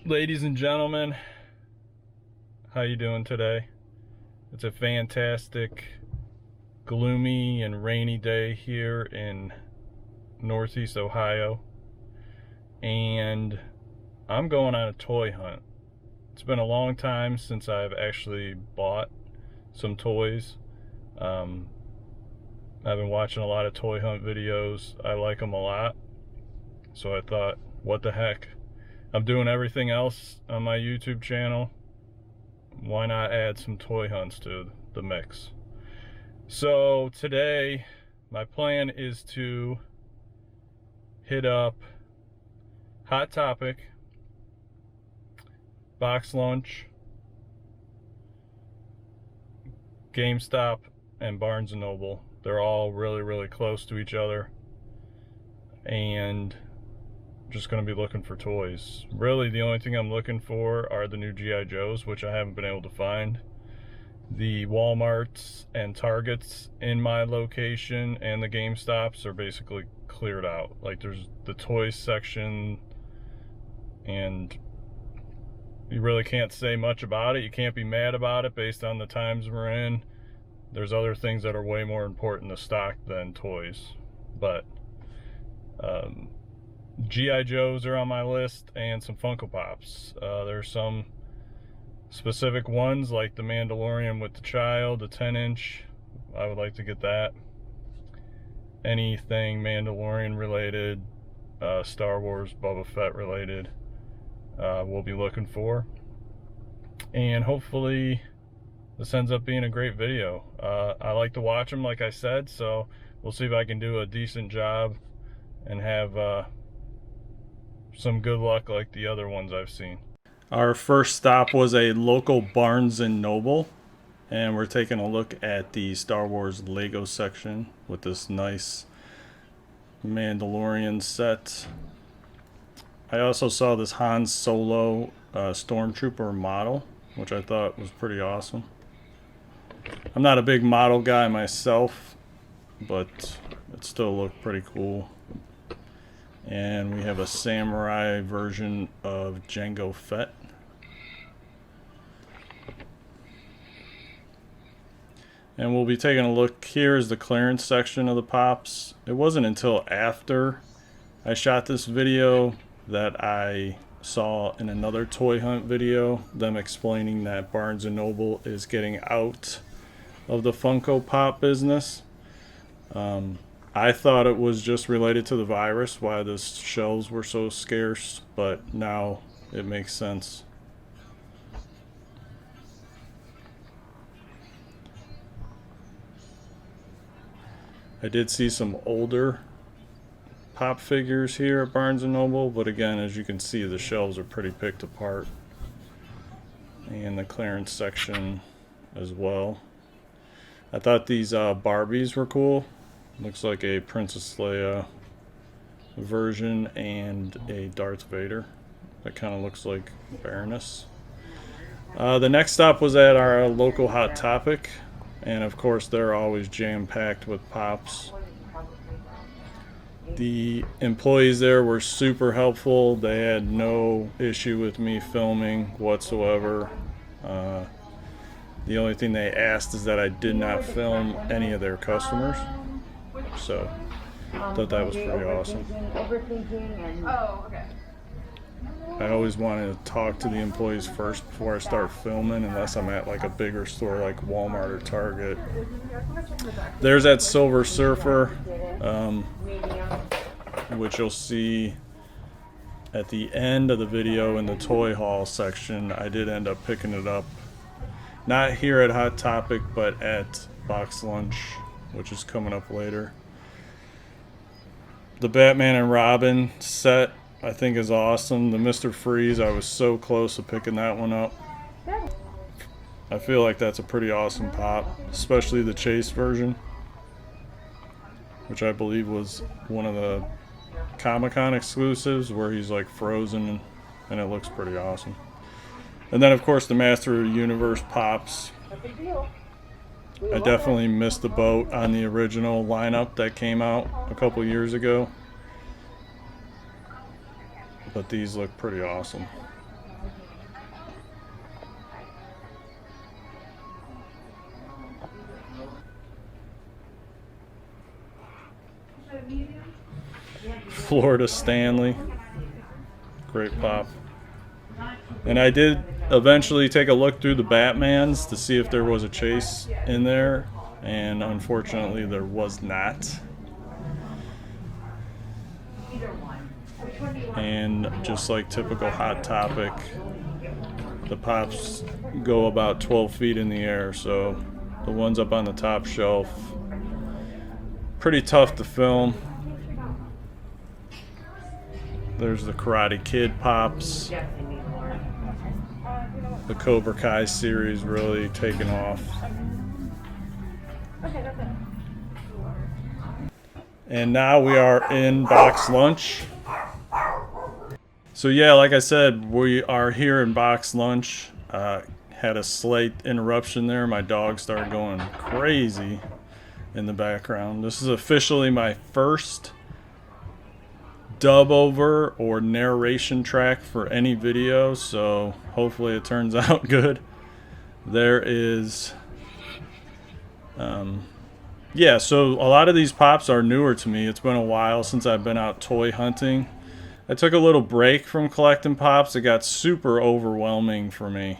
Ladies and gentlemen, how you doing today? It's a fantastic, gloomy and rainy day here in Northeast Ohio, and I'm going on a toy hunt. It's been a long time since I've actually bought some toys. I've been watching a lot of toy hunt videos. I like them a lot, so I thought, what the heck? I'm doing everything else on my YouTube channel. Why not add some toy hunts to the mix? So today, my plan is to hit up Hot Topic, Box Lunch, GameStop, and Barnes & Noble. They're all really close to each other, and just going to be looking for toys. Really, the only thing I'm looking for are the new G.I. Joes, which I haven't been able to find. The Walmarts and Targets in my location and the GameStops are basically cleared out. Like, there's the toys section, and you really can't say much about it. You can't be mad about it based on the times we're in. There's other things that are way more important to stock than toys. But G.I. Joes are on my list, and some Funko Pops. There's some specific ones, like the Mandalorian with the child, the 10-inch. I would like to get that. Anything Mandalorian related, Star Wars, Boba Fett related, we'll be looking for. And hopefully this ends up being a great video. I like to watch them, like I said, so we'll see if I can do a decent job and have some good luck like the other ones I've seen. Our first stop was a local Barnes & Noble, and we're taking a look at the Star Wars Lego section with this nice Mandalorian set. I also saw this Han Solo Stormtrooper model, which I thought was pretty awesome. I'm not a big model guy myself, but it still looked pretty cool. And we have a samurai version of Jango Fett. And we'll be taking a look. Here is the clearance section of the Pops. It wasn't until after I shot this video that I saw in another toy hunt video them explaining that Barnes & Noble is getting out of the Funko Pop business. I thought it was just related to the virus, why the shelves were so scarce, but now it makes sense. I did see some older Pop figures here at Barnes & Noble, but again, as you can see, the shelves are pretty picked apart. And the clearance section as well. I thought these Barbies were cool. Looks like a Princess Leia version and a Darth Vader. That kind of looks like Baroness. The next stop was at our local Hot Topic, and of course they're always jam-packed with Pops. The employees there were super helpful. They had no issue with me filming whatsoever. The only thing they asked is that I did not film any of their customers. So, thought that was pretty awesome. Oh, okay. I always wanted to talk to the employees first before I start filming, unless I'm at like a bigger store like Walmart or Target. There's that Silver Surfer, which you'll see at the end of the video in the toy haul section. I did end up picking it up, not here at Hot Topic, but at Box Lunch, which is coming up later. The Batman and Robin set, I think, is awesome. The Mr. Freeze, I was so close to picking that one up. I feel like that's a pretty awesome Pop, especially the Chase version, which I believe was one of the Comic-Con exclusives where he's like frozen, and it looks pretty awesome. And then of course the Master of the Universe Pops. I definitely missed the boat on the original lineup that came out a couple years ago, but these look pretty awesome. Florida Stanley. Great pop. And I did eventually take a look through the Batmans to see if there was a chase in there, and unfortunately there was not. And just like typical Hot Topic, the pops go about 12 feet in the air, so the ones up on the top shelf, pretty tough to film. There's the Karate Kid pops. The Cobra Kai series really taking off. And now we are in box lunch. So yeah, like I said, we are here in box lunch. Had a slight interruption there. My dog started going crazy in the background. This is officially my first dub over or narration track for any video, so hopefully it turns out good. There is yeah, so a lot of these pops are newer to me. It's been a while since I've been out toy hunting. I took a little break from collecting pops. It got super overwhelming for me.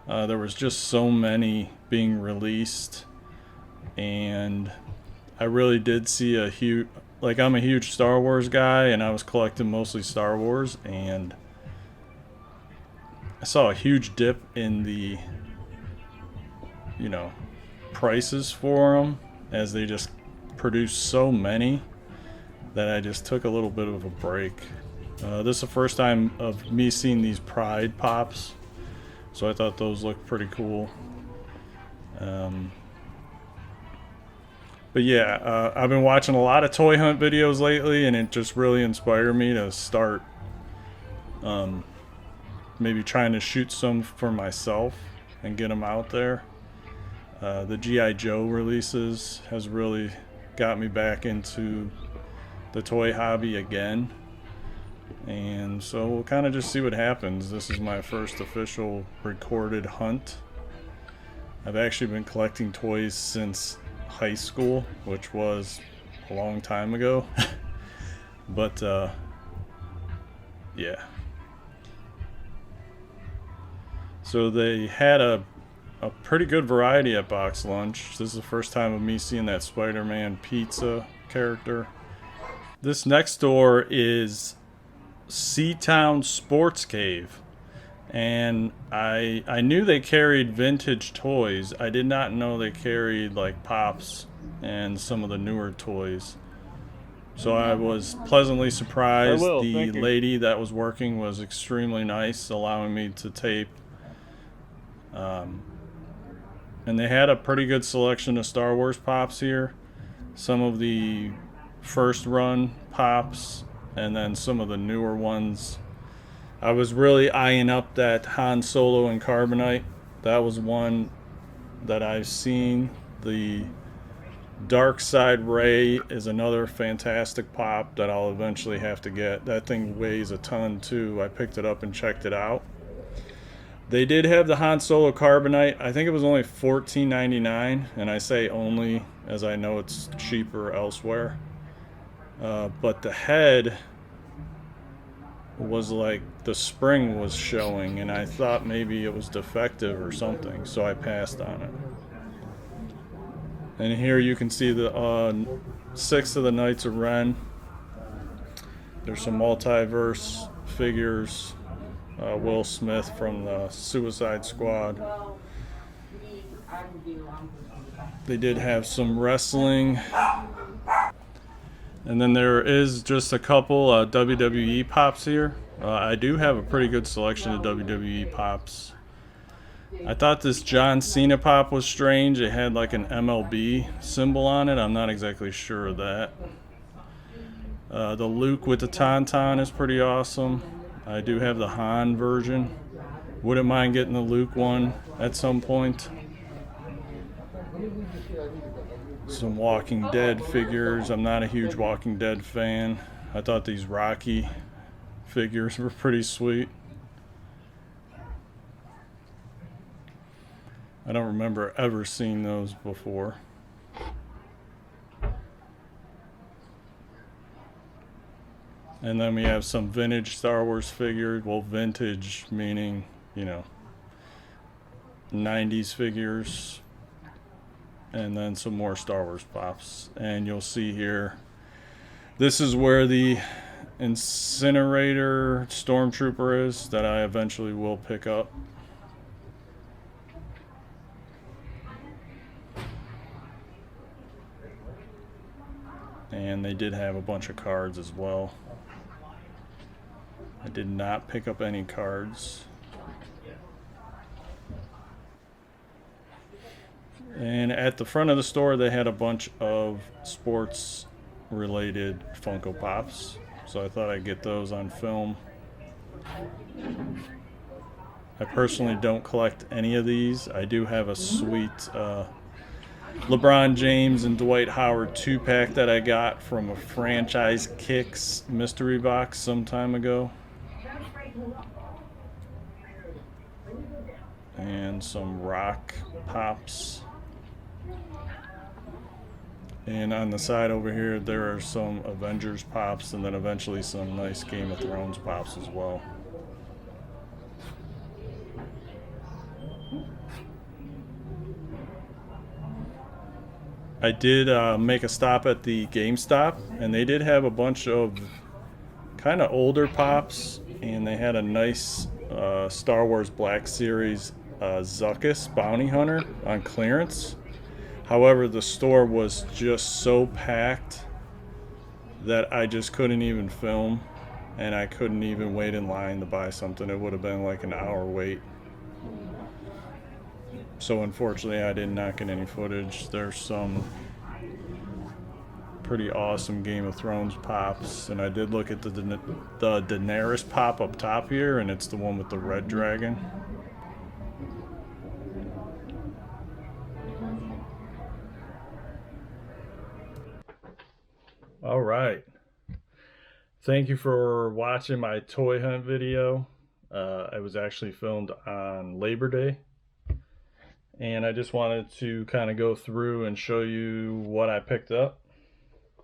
There was just so many being released, and I really did see a huge, like, I'm a huge Star Wars guy, and I was collecting mostly Star Wars, and I saw a huge dip in the, you know, prices for them, as they just produced so many that I just took a little bit of a break. This is the first time of me seeing these Pride pops, so I thought those looked pretty cool. But yeah, I've been watching a lot of toy hunt videos lately, and it just really inspired me to start maybe trying to shoot some for myself and get them out there. The G.I. Joe releases has really got me back into the toy hobby again, and so we'll kind of just see what happens. This is my first official recorded hunt. I've actually been collecting toys since high school, which was a long time ago. But yeah, so they had a pretty good variety at box lunch. This is the first time of me seeing that Spider-Man pizza character. This next door is Seatown Sports Cave, and I knew they carried vintage toys. I did not know they carried like pops and some of the newer toys. So I was pleasantly surprised. The lady that was working was extremely nice, allowing me to tape. And they had a pretty good selection of Star Wars pops here. Some of the first run pops, and then some of the newer ones. I was really eyeing up that Han Solo and Carbonite. That was one that I've seen. The Dark Side Ray is another fantastic pop that I'll eventually have to get. That thing weighs a ton too. I picked it up and checked it out. They did have the Han Solo Carbonite. I think it was only $14.99, and I say only as I know it's cheaper elsewhere. But the head was like, the spring was showing, and I thought maybe it was defective or something, so I passed on it. And here you can see the 6 of the Knights of Ren. There's some multiverse figures. Will Smith from the Suicide Squad. They did have some wrestling. And then there is just a couple WWE pops here. I do have a pretty good selection of WWE pops. I thought this John Cena pop was strange. It had like an MLB symbol on it. I'm not exactly sure of that. The Luke with the Tauntaun is pretty awesome. I do have the Han version. Wouldn't mind getting the Luke one at some point. Some Walking Dead figures. I'm not a huge Walking Dead fan. I thought these Rocky figures were pretty sweet. I don't remember ever seeing those before. And then we have some vintage Star Wars figures. Well, vintage meaning, you know, 90s figures. And then some more Star Wars pops. And you'll see here, this is where the incinerator stormtrooper is that I eventually will pick up. And they did have a bunch of cards as well. I did not pick up any cards. And at the front of the store, they had a bunch of sports related Funko Pops. So I thought I'd get those on film. I personally don't collect any of these. I do have a sweet LeBron James and Dwight Howard 2-pack that I got from a Franchise Kicks mystery box some time ago. And some Rock Pops. And on the side over here, there are some Avengers Pops, and then eventually some nice Game of Thrones Pops as well. I did make a stop at the GameStop, and they did have a bunch of kind of older Pops, and they had a nice Star Wars Black Series Zuckuss Bounty Hunter on clearance. However, the store was just so packed that I just couldn't even film, and I couldn't even wait in line to buy something. It would have been like an hour wait. So unfortunately, I did not get any footage. There's some pretty awesome Game of Thrones pops, and I did look at the Daenerys pop up top here, and it's the one with the red dragon. All right. Thank you for watching my toy hunt video. It was actually filmed on Labor Day. And I just wanted to kind of go through and show you what I picked up.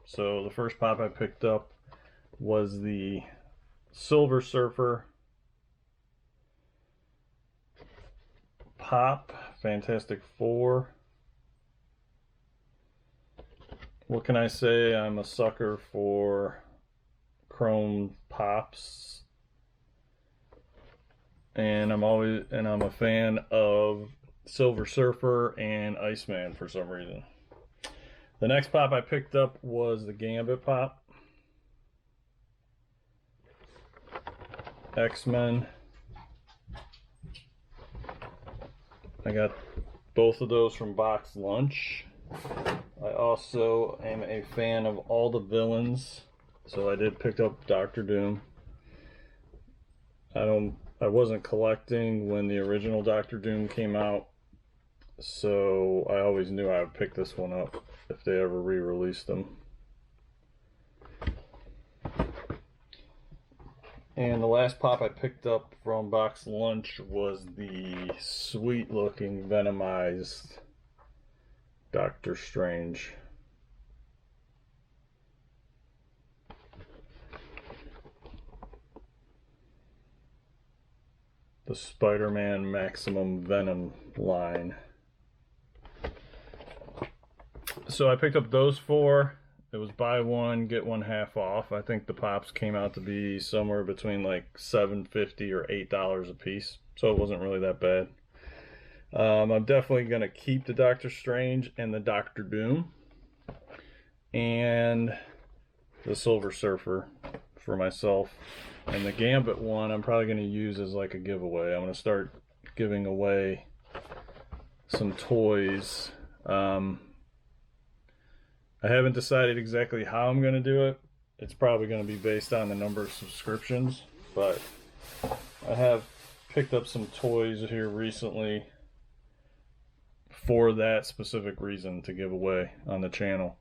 So the first pop I picked up was the Silver Surfer pop, Fantastic Four. What can I say? I'm a sucker for chrome pops. And I'm a fan of Silver Surfer and Iceman for some reason. The next pop I picked up was the Gambit pop. X-Men. I got both of those from Box Lunch. I also am a fan of all the villains, so I did pick up Doctor Doom. I wasn't collecting when the original Doctor Doom came out, so I always knew I would pick this one up if they ever re-released them. And the last pop I picked up from Box Lunch was the sweet looking Venomized Doctor Strange. The Spider-Man Maximum Venom line. So I picked up those four. It was buy one, get one half off. I think the pops came out to be somewhere between like $7.50 or $8 a piece. So it wasn't really that bad. I'm definitely going to keep the Doctor Strange and the Doctor Doom. And the Silver Surfer for myself. And the Gambit one I'm probably going to use as like a giveaway. I'm going to start giving away some toys. I haven't decided exactly how I'm going to do it. It's probably going to be based on the number of subscriptions, but I have picked up some toys here recently for that specific reason to give away on the channel.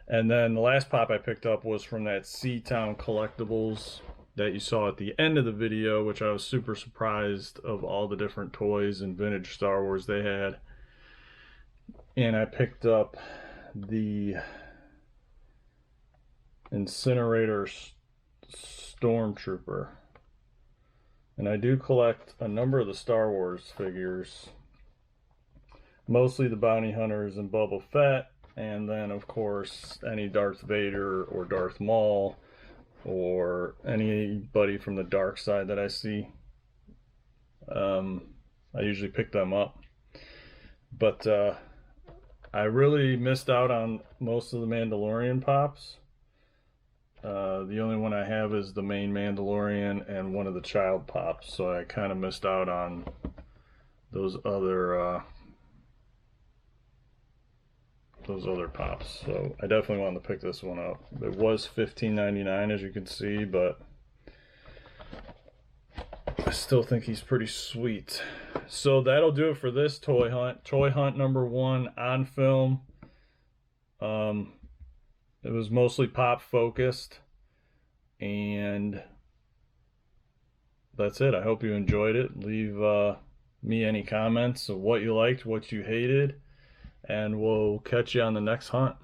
And then the last pop I picked up was from that Seatown Collectibles that you saw at the end of the video, which I was super surprised of all the different toys and vintage Star Wars they had. And I picked up the Incinerator Stormtrooper. And I do collect a number of the Star Wars figures. Mostly the Bounty Hunters and Boba Fett, and then of course any Darth Vader or Darth Maul or anybody from the dark side that I see. I usually pick them up. But I really missed out on most of the Mandalorian pops. The only one I have is the main Mandalorian and one of the child pops, so I kind of missed out on those other pops. So I definitely wanted to pick this one up. It was $15.99 as you can see, but I still think he's pretty sweet. So that'll do it for this toy hunt. Toy hunt number 1 on film. It was mostly pop focused, and that's it. I hope you enjoyed it. Leave me any comments of what you liked, what you hated, and we'll catch you on the next hunt.